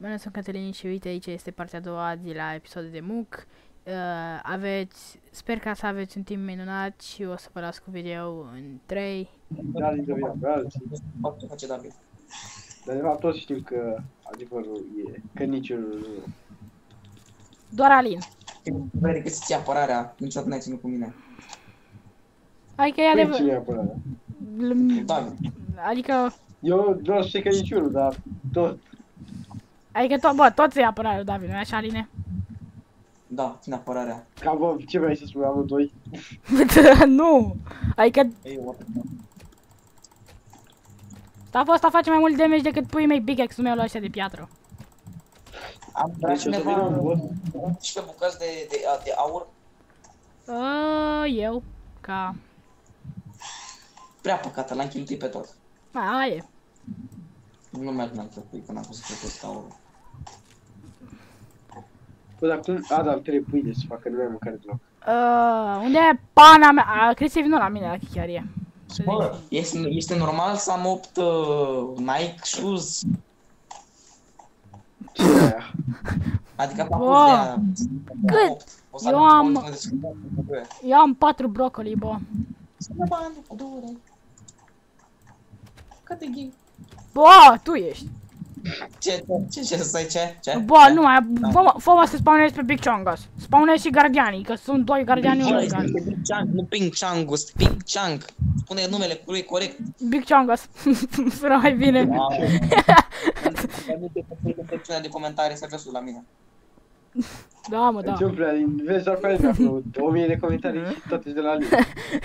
Bună, sunt Cătălin și uite, aici este partea a doua de la episodul de MUC. Sper ca să aveți un timp minunat și o să vă las cu video în 3. Da, din domeniul pe alții. Faptul face David. Dar de fapt toți știm că adevărul e că niciunul nu. Doar Alin. Vrei că ți apărarea, niciodată n-ai ținut cu mine. Adică e Păi adevăr... cine e apărarea? David. Adică... Eu nu știu că niciunul, dar tot. Adică bă, toți e apărarea lui David, nu-i așa, Aline? Da, ține apărarea. Ca bă, ce vrei să spun amândoi? Nu! Adică... Eu, Asta face mai mult damage decât puii mei pickaxe-ul meu la ăștia de piatră. am vrea Deci o să cineva vină un boss. 11 bucăți de aur. Eu, ca... Prea păcată, l-am cheltuit pe tot. Aia e. Nu merg n-am cheltuit, că n-am fost să cheltuiesc aurul. Bă, dar cum? A, dar trebuie pâine să facă, nu mai mâncare deloc. Unde e pana mea? Cristi, vină la mine, dacă chiar e. Bă, este normal să am 8 Nike shoes? Ce e aia? Adică Bă, am de aia. cât? O să Eu avem am- bani să mă descurc cu doi. Eu am 4 broccoli, bă. Să mă bani cu 2. Cât e ghi? Bă, tu ești. Ce să stai, ce? Bă, nu mai, fă-mă să spawnezi pe Big Chungus. Spawnezi și gardianii, că sunt doi gardiani Bă, unul. este Big Chang, nu Pink Changus, Pink Chang. Spune numele lui corect. Big Chungus. Sună mai bine. Nu te pui în secțiunea de comentarii să vezi la mine. Da, mă, da. Ce umple, Alin? Vezi doar pe Alin acolo, 1000 de comentarii și toate de la Alin.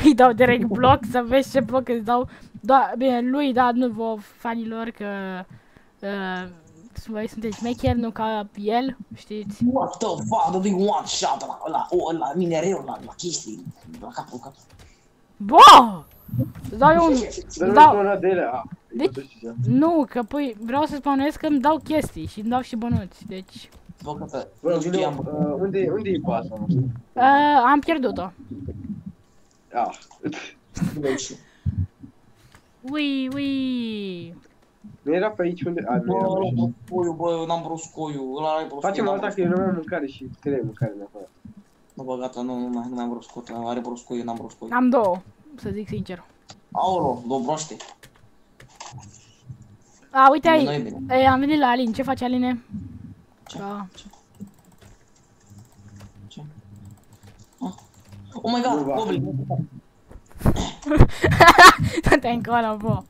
Îi dau direct bloc să vezi ce bloc îți dau. Da, bine, lui, da, nu vă fanilor că... Voi sunteți mecher, nu ca el, știți? What the fuck, dă-i one shot la minereu, la chestii, la capul. Bă! Îți dau eu un... Dar nu dau- spune una de ele, a. Deci- Nu, că păi vreau să spawnez că îmi dau chestii și îmi dau și bănuți, deci... Bă, că Bă, nu vină, știam. unde e baza? Am pierdut-o. A. Ui. Nu era pe aici unde... A, nu era pe aici. Bă, n-am broscoiul, ăla are broscoiul. Facem asta că eu nu am mâncare și trebuie mâncare neapărat. Nu, bă, gata, nu mai am broscoiul, are broscoiul, n-am broscoiul. Am două, să zic sincer. Aolo, două broște. A, uite Nu e ai, bine. am venit la Alin, ce faci, Aline? Ce? Da. Ce? Ah. Oh my god, Nu va. goblin. Te-ai încolo, bă.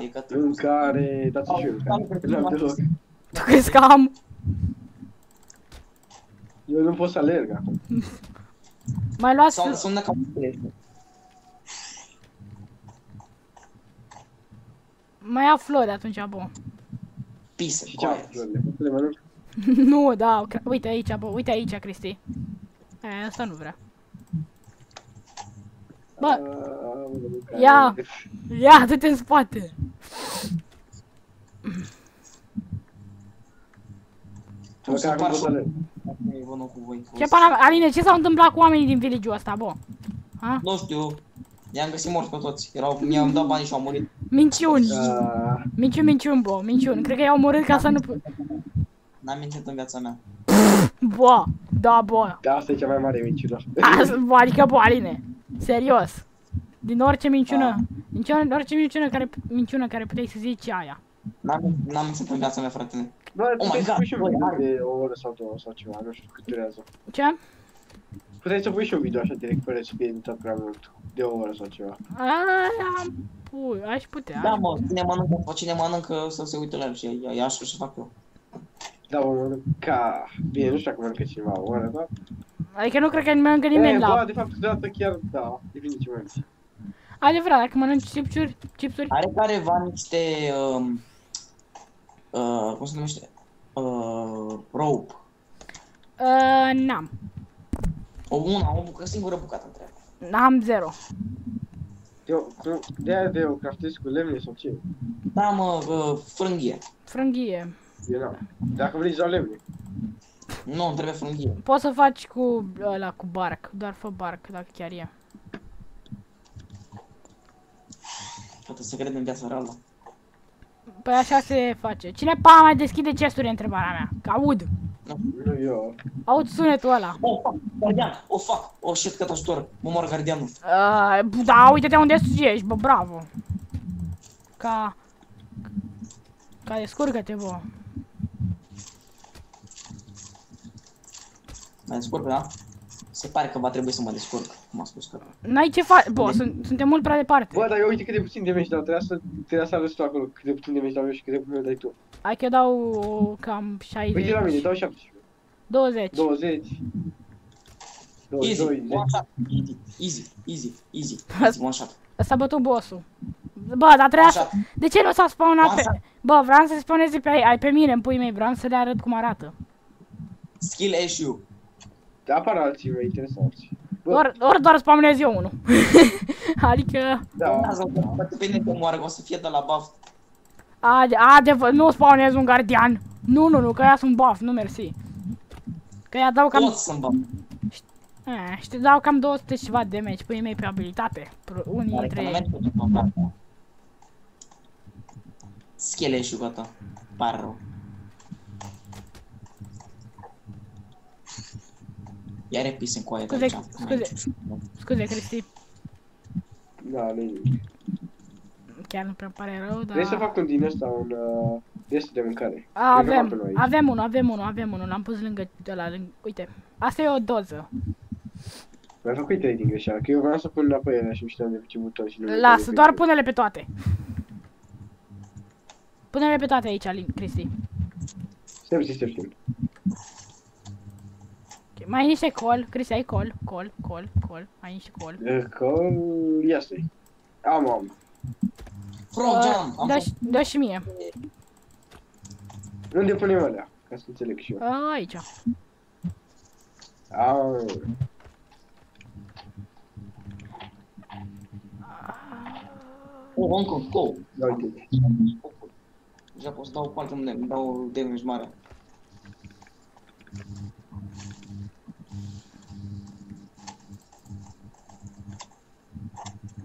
E că tu. Mâncare, dați și eu mâncare. N-am deloc. Tu crezi că am? Eu nu pot să alerg acum. Mai luați... Sună ca un Mai ia flori atunci, bă. pisă, Și ce am coaie. florile? Pot să le mănânc? Nu, da, uite aici, bă, uite aici, Cristi. Asta nu vrea. Bă, Mâncare. ia, du-te în spate. Măcar să acum par pot să alerg. Vă nu cu voi. Ce pana, Aline, ce s-a întâmplat cu oamenii din village-ul ăsta, bă? Ha? Nu știu. I-am găsit morți pe toți. Mi-am dat banii și au murit. Minciuni. Ah, Minciuni, bă, minciuni. Cred că i-au omorât ca să nu... N-am mințit în viața mea. Bă, da, bă. Da, asta e cea mai mare minciună. Bă, adică, bă, Aline. Serios. Din orice minciună. Din orice minciună care puteai să zici aia. N-am mințit în viața mea, frate. Bă, Oh my puteai să God, pui și un băi, video are. de o oră sau două sau ceva, nu știu cât durează. Ce? Puteai să pui și un video așa direct fără să fie editat prea mult. De o oră sau ceva. Aia, pui, aș putea. Da, mă, cine mănâncă să se uite la el și ia așa și fac eu. Da, mă mănânca... Bine, nu știu dacă mănâncă cineva o oră, da? Adică nu cred că mănâncă nimeni Bă, la... de fapt, câteodată chiar, da, depinde ce mănânci. Adevărat, dacă mănânci chipsuri... Are careva niște... cum se numește? Rope. N-am. O singură bucată între. N-am 0. De-aia eu craftez cu lemne sau ce? Da, mă, frânghie. Frânghie. Eu n-am. Dacă vrei să dau lemne. Nu, îmi trebuie frânghie. Poți să faci cu ăla, cu barc. Doar fă barc, dacă chiar e. Poate să cred în viața reală. Păi așa se face. Cine pa mai deschide chesturi, întrebarea mea? Că aud. Nu eu. Aud sunetul ăla. Oh, fuck, gardian. Oh, fuck. Oh, shit, cât ajutor. Mă moară gardianul. Da, uite-te unde ești, bă, bravo. Ca descurcă-te, bă. Mă descurc, da? Se pare că va trebui să mă descurc. M-a spus că... N-ai ce faci, bă, suntem mult prea departe. Bă, dar eu uite cât de puțin damage dau, trebuia să arăți tu acolo cât de puțin damage dau eu și cât de puțin dai tu. Hai că eu dau cam 60. Uite la mine, dau 17. 20. 20. Easy, 22, one shot. Easy, one shot. Ăsta a bătut boss-ul. Bă, dar trebuia să... Așa. De ce nu s-a spawnat Așa. pe... Bă, vreau să spawneze pe mine, în pui mei, vreau să le arăt cum arată. Skill issue. apar alții mai interesanți. Bă, Ori doar spawnez eu unul. Adică... da. Depinde de moară, o să fie de la buff. Adevăr, nu spawnez un gardian. Nu, că ea sunt buff, nu mersi. Că ea dau cam... Toți sunt buff. Știi, dau cam 200 și ceva damage pe mei pe abilitate. Unii dintre ei. Skill issue, gata. Pare rău. Iar e pis în coaie de aici. Scuze, Cristi. Da, nu e nimic. Chiar nu prea pare rău, dar... Trebuie să fac un din ăsta, un test de mâncare. Avem unul, l-am pus lângă ăla, uite. Asta e o doză. Mi-am făcut 3 din greșeală, că eu vreau să pun înapoi alea și nu știam de pe ce buton și nu... Lasă, doar pune-le pe toate. Pune-le pe toate aici, Cristi. Stai. Mai ai niște col, Cristi, ai col, ai niște col. Col, ia stai. Am. Frog jump! Dă și mie. Unde punem alea? Ca să înțeleg și eu. Aici. Au. Oh, încă, go! Da, uite. Deja pot să dau foarte mult, dau damage mare.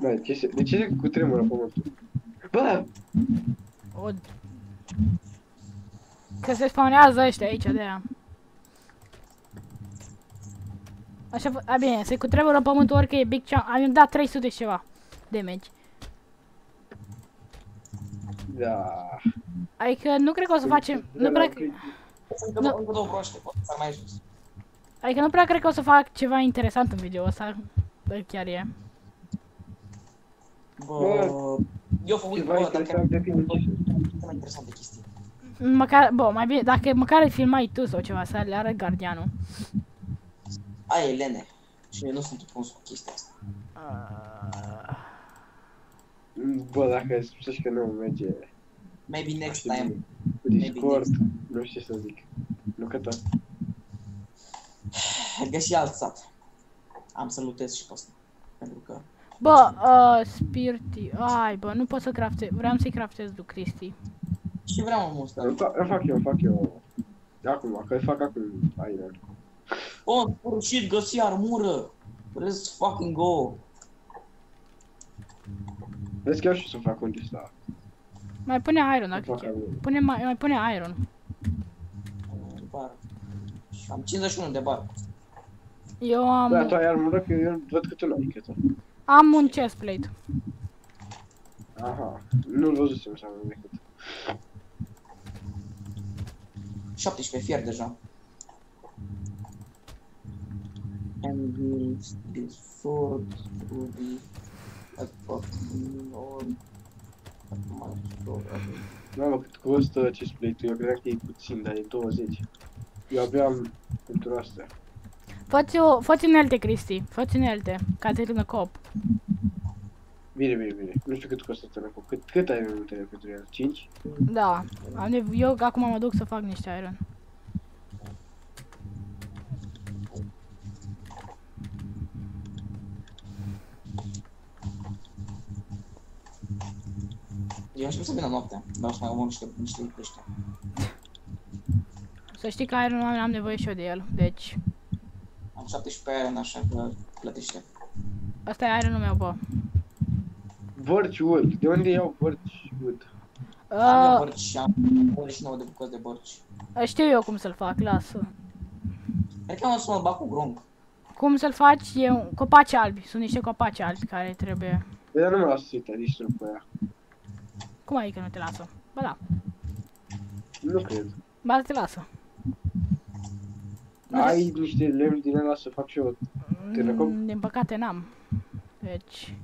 Da, de ce se cutremură pământul? Bă! Că se spawnează ăștia aici, de-aia. Așa, bine, se cutremură pământul orică e big chunk. Am dat 300 și ceva damage. Da. Adică nu cred că o să facem... Nu prea... Încă două broaște, poate să mai jos. Adică nu prea cred că o să fac ceva interesant în video ăsta. Dar chiar e. Bă, eu făcut Ceva interesant depinde de ce. mai interesante chestii. Măcar, bă, mai bine, dacă măcar îl filmai tu sau ceva, să le arăt gardianul. Aia e lene. Și eu nu sunt pus cu chestia asta. Bă, dacă spui că nu merge... Maybe next time. Cu Discord, nu știu ce să zic. Nu că tot. Găsi alt sat. Am să lutez și pe ăsta. Pentru că... Bă, Spirti, ai bă, nu pot să craftez, vreau să-i craftez lui Cristi. Și vreau mult ăsta. Îl fac eu. Acum, că îl fac acum, Iron. Oh, în sfârșit găsi armură! Let's fucking go! Vezi că eu și să fac un ăsta. Mai pune Iron dacă chiar. Mai pune Iron. Bar. Am 51 de bar. Eu am... Bă, tu ai armură, că eu văd că tu n-ai, că tu. Am un chestplate. Aha, nu-l văzusem să am decât. 17 fier deja. And this sword will be a fucking lord. Mamă, cât costă acest plate-ul? Eu credeam că e puțin, dar e 20. Eu abia am pentru astea. Fă-ți unelte, Cristi. Fă-ți unelte, ca să-i lângă cop. Bine. Nu știu cât costă tănăcul. Cât ai unele pentru el? 5? Da. Eu acum mă duc să fac niște Iron. Eu aștept să vină noaptea, dar o să mai omor niște pește. Să știi că Iron am nevoie și eu de el, deci... Am 17 iron, așa că plătește. Asta e Ironul meu, bă. Birch wood. De unde iau birch wood? Am eu bărci și am 29 de bucăți de bărci. Știu eu cum să-l fac, lasă. Cred că am să mă bag cu grung. Cum să-l faci? Copaci albi. Sunt niște copaci albi care trebuie. Dar nu mă lasă să-i distrug pe aia. Cum adică nu te lasă? Ba da. Nu cred. Ba te lasă. Ai niște lemn din ăla să fac și eu telecom? Din păcate n-am. Deci...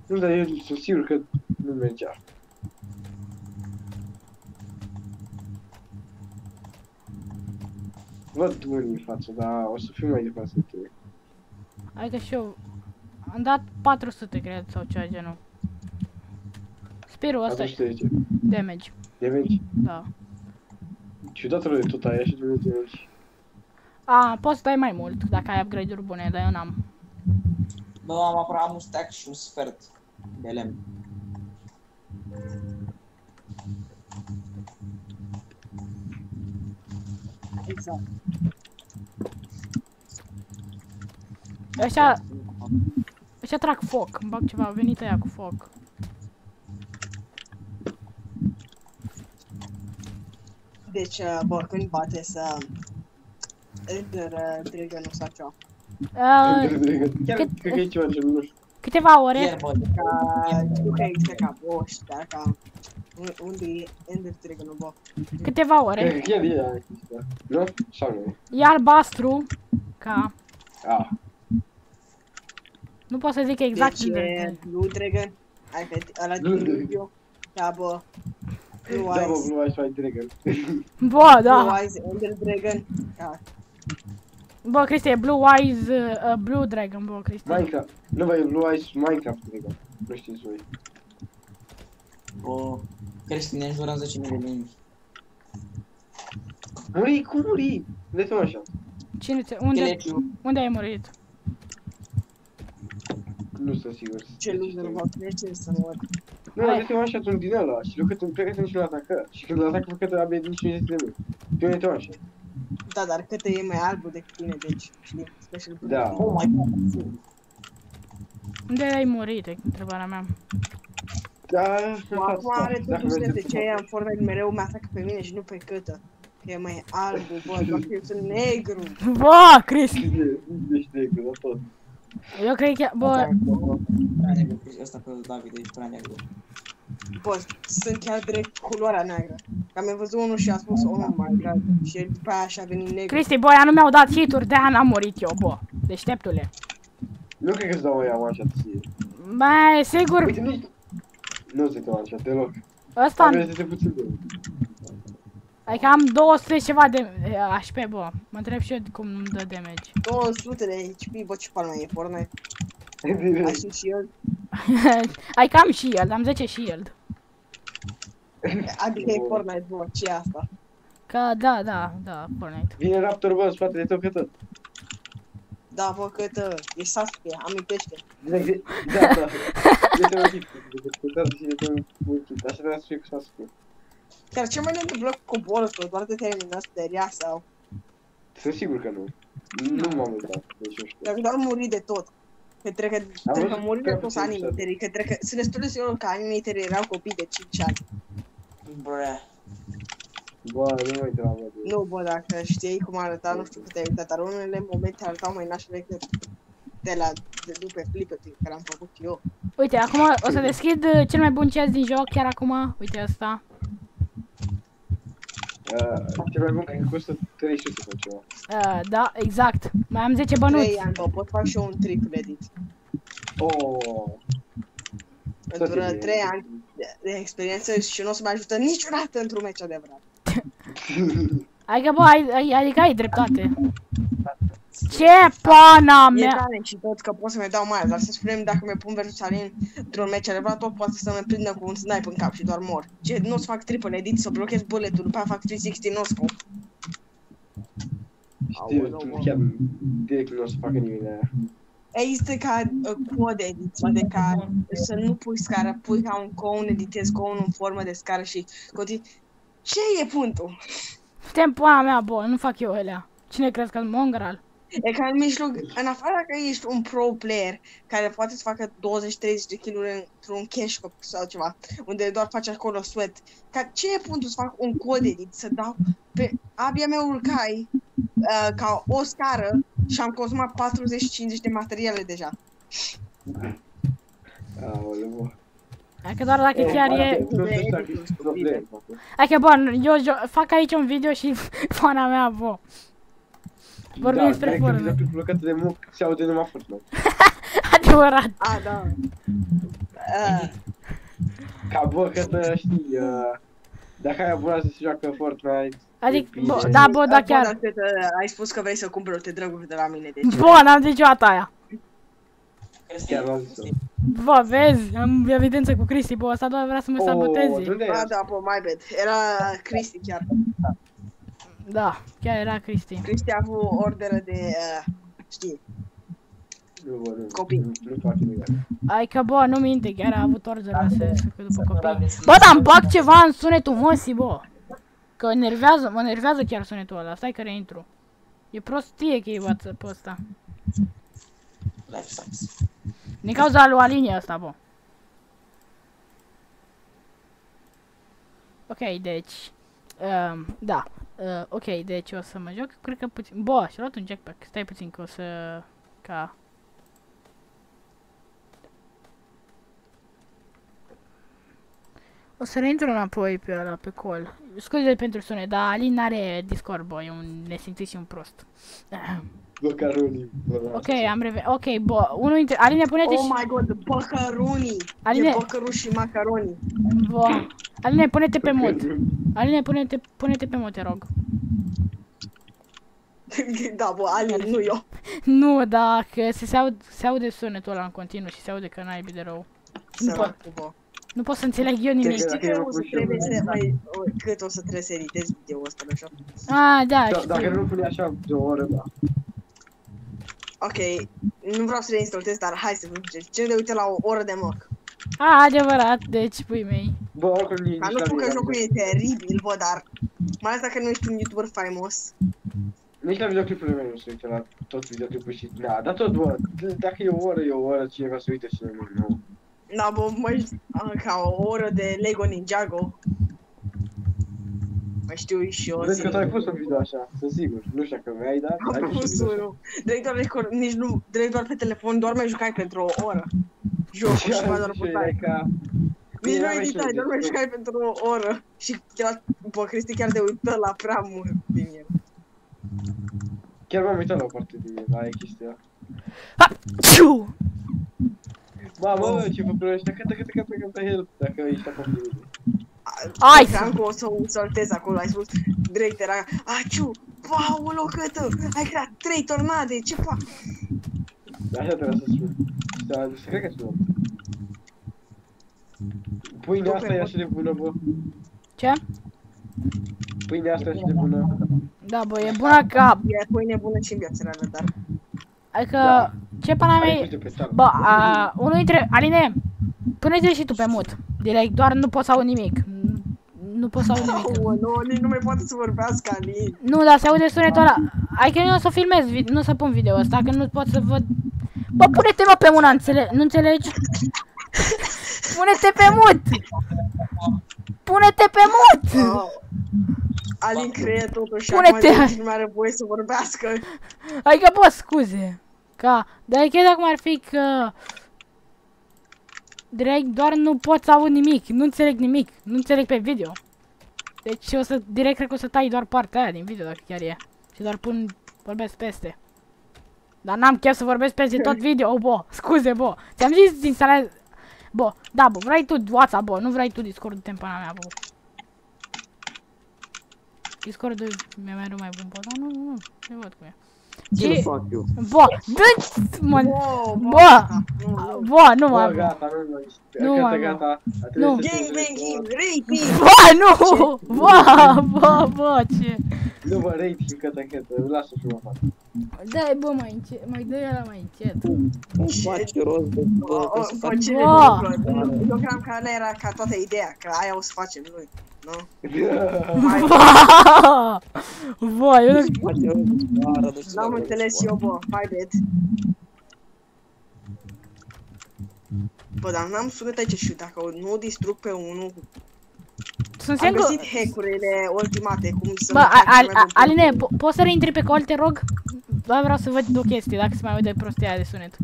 Nu, dar eu sunt sigur că nu mergea. Văd unii în față, dar o să fiu mai departe de tine. Adică și eu... Am dat 400, cred, sau ceva genul. Spirul ăsta Atunci e te zice. damage. Damage? Da. Ciudatul de tot aia și de damage. A, poți să dai mai mult dacă ai upgrade-uri bune, dar eu n-am. Bă, am apărat un stack și un sfert de lemn. Exact. Ăștia trag foc, îmi bag ceva, a venit aia cu foc. Deci, bă, când bate să... Ender Dragon-ul sau ceva. Chiar cred că e ceva ce nu știu. Câteva ore. Iar, bă, Știu că există ca boss, dar ca... Unde e Ender Dragon-ul, bă? Câteva Cred ore. că chiar e aia chestia. Nu? Sau nu? E albastru. Ca... Ah. Nu pot să zic exact Deci e Blue Dragon. Adică ăla Blue din Dragon. video. Da, bă. Blue Da, bă, Eyes. Blue Eyes White Dragon. Bă, Blue da. Eyes, Ender Dragon. Da. Bă, Cristi, e Blue Eyes, Blue Dragon, bă, Cristi. Minecraft. Nu, bă, e Blue Eyes Minecraft Dragon. Nu știți voi. bă, crezi că ne înjurăm 10.000 de limbi. Muri? Cum muri? De ce așa? Cine te... Unde, Cheleciu. unde ai murit? Nu sunt sigur. Ce loser, bă, trece să mor. Nu, de ce așa sunt din ăla și cred că nici nu atacă. Și când l-atacă, cred că abia nici nu este de mult. Pe mine te așa. Da, dar cât e mai albul decât tine, deci, știi, special Da. Oh my god. Unde ai murit, e întrebarea mea. Da, în Acum față. are Dacă totuși de mergeți ce în ea în Fortnite mereu mă atacă pe mine și nu pe câtă. Că e mai albul, bă, doar că eu sunt negru. Bă, Cristi! Deci negru, la tot. Eu cred că, bă, Prea negru, ăsta pe David, ești prea negru. Bă, sunt chiar direct culoarea neagră. Că am mai văzut unul și a spus, oh my god, și după aia și-a venit negru. Cristi, bă, ea nu mi-au dat hit-uri, de-aia n-am murit eu, bă. Deșteptule. Nu cred că-ți dau ea one-shot ție. Bă, sigur, Uite, nu ți-e one-shot deloc. ăsta, Abia este puțin de... adică am 200 și ceva de HP, bă. Mă întreb și eu cum nu-mi dă damage. 200 de HP, bă, ce palma e Fortnite. Ai și el. Adică am shield, am 10 shield. Adică e Fortnite, bă, ce e asta? Că, da, Fortnite. Vine Raptor, bă, în spatele tău, că tot. Da, bă, cât e Sasuke, amintește. Da. Este un tip. Așa trebuia să fie cu Sasuke. Chiar ce mai ne întâmplă cu coborul ăsta, doar de termină steria sau... Sunt sigur că nu. Nu m-am uitat, deci eu știu. Dacă doar muri de tot. Că trebuie că muri de toți animatorii, că trebuie că sunt destul de sigur că animatorii erau copii de 5 ani. Bre. Bă, nu mă uitam, bă. Nu, bă, dacă știi cum arăta, nu știu cât te-ai uitat, dar unele momente arătau mai nașele decât de la după flipper-ul care am făcut eu. Uite, acum o să deschid cel mai bun chest din joc, chiar acum. Uite asta. Cel mai bun cred că costă 300 sau ceva. Da, exact. Mai am 10 3 bănuți. ani, bă, pot fac și eu un triple edit. Oh. Pentru 3 ani de experiență și nu o să mă ajută niciodată într-un meci adevărat. Adică, bă, adică ai dreptate. Ce pana E mea! tare și tot că pot să-mi dau mai, dar să spunem dacă mi pun versus Alin într-un meci adevărat, tot poate să mă prindă cu un snipe în cap și doar mor. Ce, nu o să fac triple edit, să blochez bullet-ul, după aia fac 360 no-scope. Știu, chiar direct nu o să facă nimeni aia. Există ca cod ediție de care să nu pui scară, pui ca un cone, editezi cone în formă de scară și continui. Ce e punctul? Stai în pana mea, bă, nu fac eu alea. Cine crezi că-s mongrel? E ca în mijloc, în afară că ești un pro player care poate să facă 20-30 de kill-uri într-un cash cup sau ceva, unde doar faci acolo sweat. Ca ce e punctul să fac un cod edit, să dau pe abia mea urcai ca o scară și am consumat 40-50 de materiale deja. Aoleu. Hai că doar dacă chiar e... Nu știu dacă ești problem. Hai că, bă, eu fac aici un video și fana mea, bă. Vorbim despre Fortnite. Da, dacă blocat de mult, se aude numai Fortnite. Adevărat. A, da. Ca bă, că să știi, dacă ai abonat să se joacă Fortnite... Adică, bă, da, bă, da chiar. Bă, ai spus că vrei să cumperi te drăguri de la mine, deci... Bă, n-am niciodată aia. Chiar l-am zis-o. Bă, vezi, am evidență cu Cristi, bă, ăsta doar vrea să mă saboteze. Unde A, ești? da, bă, my bad. Era Cristi chiar. Da, chiar era Cristi. Cristi a avut orderă de, știi, Nu, bă, nu. Copii. Nu face nimic. Hai că, bă, nu minte, chiar a avut ordine să se ducă după copii. Bă, dar îmi bag ceva în sunetul măsii, bă. Că mă nervează chiar sunetul ăla, stai că reintru. E prostie că e WhatsApp pe ăsta. Life sucks. Din cauza lui Alinie ăsta, bă. Ok, deci... da. Ok, deci o să mă joc, cred că puțin... Bă, și-a luat un jackpack, stai puțin că o să... Ca... O să reintru înapoi pe ăla, pe call. Scuze pentru sunet, dar Alin are Discord, bă, e un nesimțit și un prost. Băcarunii. Ok, am revenit. Ok, bă, unul dintre... Aline, pune-te oh și... my god, băcărunii! Aline- E băcăruși și macaroni. Bă, Aline, pune-te pe mod. Aline, pune-te pe mod, te rog. Da, bă, Alin, nu eu. Nu, dacă se aude sunetul ăla în continuu și se aude că n-ai de rău. Săracul, bă. Nu pot să înțeleg eu nimic. Știi că o să trebuie să mai... Cât o să trebuie să editez video-ul ăsta, așa? Ah, da, Dacă știu. nu pune așa de o oră, da. Ok, nu vreau să le instaltez, dar hai să vedem. Ce de uite la o oră de moc. Ah, adevărat, deci, pui mei. Bă, oricum nici Dar nu spun că jocul e teribil, bă, dar... Mai ales dacă nu ești un YouTuber faimos. Nici la videoclipurile mele nu se uită la tot videoclipul și... Da, dar tot, bă, dacă e o oră, cineva se uită și nu. Da, bă, mă, ca o oră de Lego Ninjago. Mai știu și eu. Vezi că tu ai pus un video așa, sunt sigur. Nu știu dacă vrei, dar ai Am pus pus un video unul. Nici nu, direct doar pe telefon, doar mai jucai pentru o oră. Jocul și mai doar puteai. Nici nu editai, doar mai jucai pentru o oră. Și chiar, bă, Cristi chiar de uită la prea mult din el. Chiar m-am uitat la o parte din el, la chestia. Ha! Ciu! Bă, ce făcut ăștia, cântă help, dacă ești acolo. Hai Cream că o să o saltez acolo, ai spus, direct era, aciu, Paolo, câtă, ai creat 3 tornade, ce fac? Așa trebuie să spun. Să cred că spun. Pâinea asta e așa de bună, bă. Ce? Pâinea asta e așa de bună. Da, bă, e bună ca... E pâine bună și în viața reală, dar... Adică, ce pana mea e... Bă, unul dintre... Aline, pune-te și tu pe mut. Direct, doar nu pot să aud nimic. Nu pot să aud nimic. Nu, nici nu mai poate să vorbească, Alin. Nu, dar se aude sunetul ăla. Hai că nu o să filmez, nu o să pun video ăsta, că nu pot să văd... Bă, pune-te mă pe mâna, nu înțelegi? Pune-te pe mut! Pune-te pe mut! Alin crede totuși, Pune-te! acum nici nu mai are voie să vorbească. Hai că, bă, scuze. Ca, dar chiar dacă ar fi că... Direct, doar nu pot să aud nimic, nu înțeleg nimic, nu înțeleg pe video. Deci o să, direct cred că o să tai doar partea aia din video, dacă chiar e. Și doar vorbesc peste. Dar n-am chef să vorbesc peste tot video, bă, scuze, bă. Ți-am zis să instalez... Bă, da, bă, vrei tu WhatsApp, bă, nu vrei tu Discord-ul tempana mea, bă. Discord-ul e mai bun, bă, dar nu, ce văd cu ea. Ce? Bă, dă-ți, mă, bă, nu mă, bă, gata, nu mă, gata. Gang, gang, gang, rape! bă, nu, bă, ce? Nu vă rate și cătă, lasă și mă fac. Dai, bă, mai încet, mai dă ăla mai încet. Nu face rost de O face Bă! Eu cream că ăla era ca toată ideea, că aia o să facem noi. Nu? Bă, eu nu... face rost de sfoară, nu știu N-am dacă înțeles sfoară. eu, bă, haideți. Bă, dar n-am sunet aici și dacă nu distrug pe unul. Sunt Am singur... găsit hackurile ultimate, cum să... Bă, Aline, poți să reintri pe call, te rog? Doar vreau să văd o chestie, dacă se mai aude prostia aia de sunet.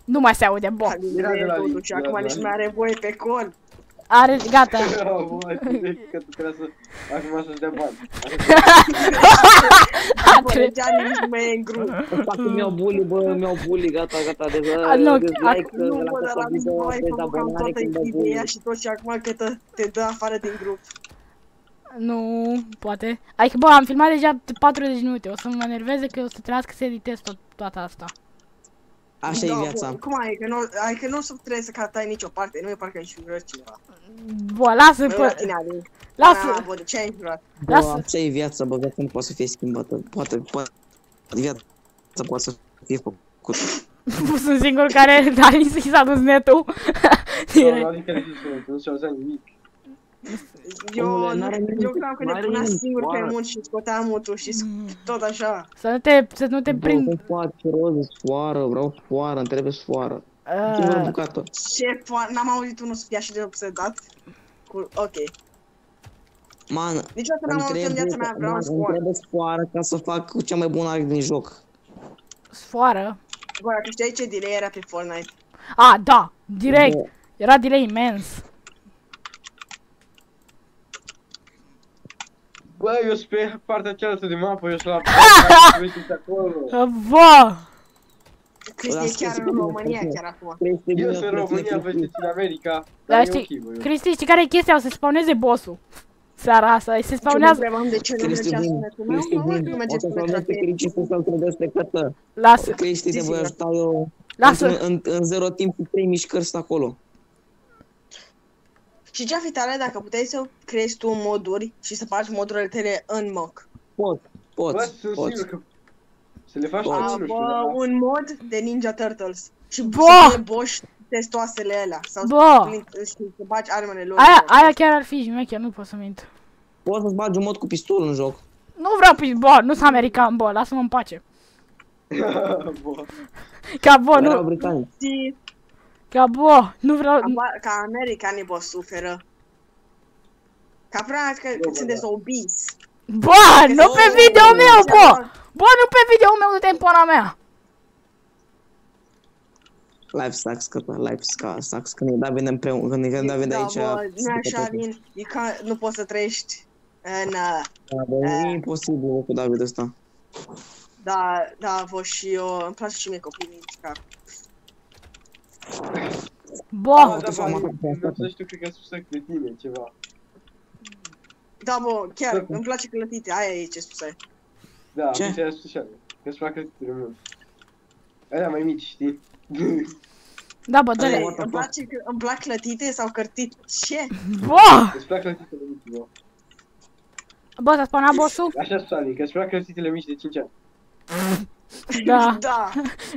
Nu mai se aude, bă. Totuși, acum nici nu mai are voie pe call. Are, gata. Bă, că tu trebuie să... Acum să-ți dea bani. Bă, Geani nici nu mai e în grup. Dacă mi-au bully, bă, mi-au bully, gata, Nu, dezlike, Nu, la bă, dar toată am video, mai făcut cam dezabonare toată când dau ideea bully. și tot și acum că te dă afară din grup. Nu, poate. Adică, bă, am filmat deja 40 de minute. O să mă enerveze că o să trebuiască să editez toată asta. Așa e Da, viața. bă, cum ai, că nu o să trebuie să catai nicio parte, nu e parcă ai jurat cineva. Bă, lasă, Nu la bă. tine, Adi. Lasă. Bă, de ce ai jurat? Bă, Lasă. așa e viața, bă, viața nu poate să fie schimbată. Poate, viața poate să fie făcută. Sunt singur care i s-a dus netul. Direct. Adică nu se auzea nimic. Omule, n-are nimic, Eu cream că ne n-are punea nimic, singur pe oare. mult și scotea mutul și tot așa. Să nu te Bă, prind. nu face rost de sfoară, vreau sfoară, îmi trebuie sfoară. Singură bucată. Ce n-am auzit unul să fie așa de obsedat. Ok. Man, Niciodată n-am auzit în viața mea, vreau îmi scoară. trebuie sfoară ca să fac cea mai bună arc din joc. Sfoară. Bă, dacă știai ce delay era pe Fortnite. A, da, direct. Bă, Era delay imens. Bă, eu sunt pe partea cealaltă de mapă, eu sunt la... acolo. Bă! Cristi e chiar în România, chiar acum. Eu sunt în România, vedeți în America. Dar Dar e știi, ok, bă. Cristi, știi care e chestia? O să spawneze boss-ul. Seara asta, se Ce mă spawnează. întrebam de ce nu mergea sunetul meu? Nu merge o să sunetul folosește pe... Cristi să-l trădesc pe cătă. Lasă, Cristi, te voi ajuta eu. lasă. În 0 timp cu 3 mișcări sunt acolo. Și ce-ar fi tare dacă puteai să creezi tu moduri și să faci modurile tale în mock? Pot, Bă, sunt poți. sigur că... Să le faci tu, Poți. nu știu, Bă, dar... un mod de Ninja Turtles. Și Bă! să fie boș testoasele alea. Sau Bă! știi, să bagi armele lor. Aia chiar ar fi șmecher, nu pot să mint. Poți să-ți bagi un mod cu pistol în joc. Nu vreau bă, nu sunt american, bă, lasă-mă în pace. Bă. Ca bă, Erau nu, britanici. Și ca bă, nu vreau... ca americanii, bă, suferă. Ca prea că sunteți obis. Bă, nu pe video meu, bă! Bă, nu pe video meu, du-te în pana mea! Life sucks, că life sucks, când e David împreună, când e David Da, aici. bă, nu așa, Alin, nu poți să trăiești în... Da, bă, e imposibil cu David ăsta. Da, vă și eu, îmi place și mie copiii mici, ca... Bă, Da, vreau să știu, cred că spus de tine ceva. Da, bă, chiar, îmi place clătite, aia e ce spusai. Da, Ce? mi se spus așa, că-ți plac clătitele mult. Alea mai mici, știi? da, bă, dă-le. Îmi plac clătite sau cărtite, ce? Bă! Îți plac clătitele mici, bă. Bă, s-a spawnat boss-ul? Așa spus, Ali, că îți plac clătitele mici de 5 ani. Da. Da.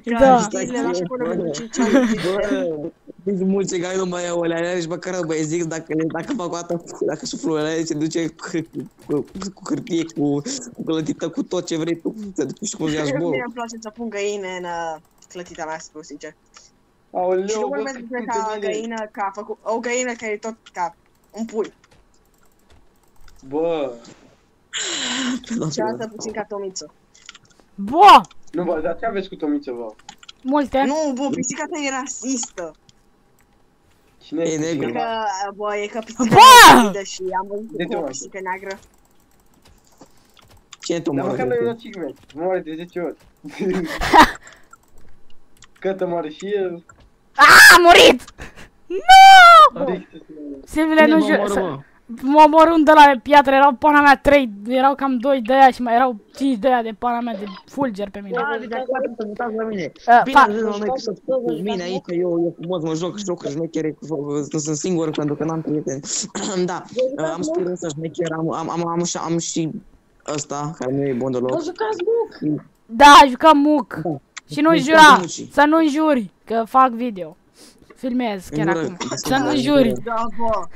Da. Clătitele la școală pentru 5 ani. Bă, deci mulți care nu mai au alea, nici măcar nu mai zic dacă fac o dată, dacă suflul ăla se duce cu hârtie, cu clătită, cu tot ce vrei tu, te duci și cum ia Mie zborul. îmi place să pun găine în clătita mea, să fiu sincer. Și Aoleu, nu bă, vorbesc cât despre de ca bine. găină, ca făcut, o găină care e tot ca un pui. Bă, Și asta puțin ca Tomiță. Bă! nu, bă, dar ce aveți cu Tomiță, bă? Multe. Nu, bă, pisica ta e rasistă. Cine E e negru. pisica? Că, bă, e că pisica Bă! e rapidă și am văzut De ce, cu o mă? pisică neagră. Ce tu, Dar măcar mă? nu e achievement, moare de 10 ori. Cătă moare și el. A murit! Nu! Adică, Silvile, nu Cine mă jur... omoară, mă? mă omorând de la piatră, erau pana mea 3, erau cam 2 de aia și mai erau 5 de aia de pana mea de fulger pe mine. Da, deci acum să uitați la mine. fa- Bine, noi că sunt cu mine aici, eu frumos mă joc jocuri șmechere, sunt singur pentru că n-am prieteni. Da, am spirit ăsta șmecher, am și ăsta, care nu e bun deloc. Da, jucam muc. Da. Și nu Deci, jura, toate mucii. să nu juri, că fac video. Filmez chiar Înjură, acum. da, Să nu da, juri, Da, bă.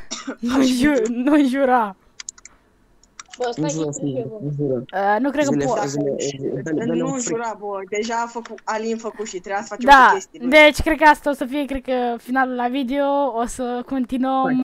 nu jura. Bă, stai Nu jură, că e nu jură. Nu cred că pot. Nu jura, bă, deja a făcut, Alin făcut și trebuia să facem Da, chestii. deci cred că asta o să fie, cred că finalul la video, o să continuăm